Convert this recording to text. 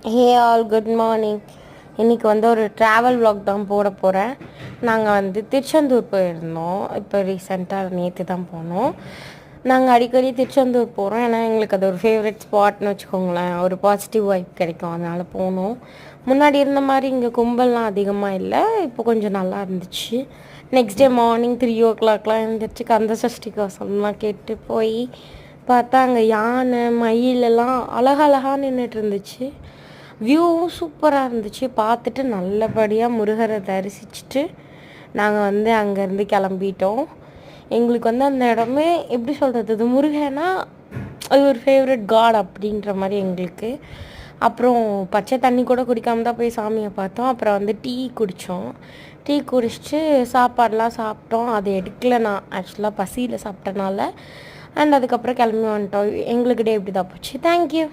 Hey all good morning. இன்றைக்கி வந்து ஒரு ட்ராவல் vlog தான் போட போகிறேன். நாங்கள் வந்து திருச்செந்தூர் போயிருந்தோம். இப்போ ரீசெண்டாக நேற்று தான் போனோம். நாங்கள் அடிக்கடி திருச்செந்தூர் போகிறோம். ஏன்னா எங்களுக்கு அது ஒரு ஃபேவரட் ஸ்பாட்னு வச்சுக்கோங்களேன். ஒரு பாசிட்டிவ் வைப் கிடைக்கும், அதனால் போனோம். முன்னாடி இருந்த மாதிரி இங்கே கும்பல்லாம் அதிகமாக இல்லை. இப்போ கொஞ்சம் நல்லா இருந்துச்சு. நெக்ஸ்ட் டே மார்னிங் 3 o'clockலாம் எழுந்திரிச்சு கந்த சஷ்டி கவசம்லாம் கேட்டு போய் பார்த்தா அங்கே யானை மயிலெல்லாம் அழகழகாக நின்றுட்டு இருந்துச்சு. வியூவும் சூப்பராக இருந்துச்சு. பார்த்துட்டு நல்லபடியாக முருகரை தரிசிச்சுட்டு நாங்கள் வந்து அங்கேருந்து கிளம்பிட்டோம். எங்களுக்கு வந்து அந்த இடமே எப்படி சொல்கிறது, இது முருகனா அது ஒரு ஃபேவரட் காட் அப்படின்ற மாதிரி எங்களுக்கு. அப்புறம் பச்சை தண்ணி கூட குடிக்காம தான் போய் சாமியை பார்த்தோம். அப்புறம் வந்து டீ குடித்தோம். டீ குடிச்சிட்டு சாப்பாடெலாம் சாப்பிட்டோம். அது எடுக்கல, நான் ஆக்சுவலாக பசியில் சாப்பிட்டனால. அண்ட் அதுக்கப்புறம் கிளம்பி வந்துட்டோம். எங்களுக்கு டே இப்படி தான் போச்சு. தேங்க்யூ.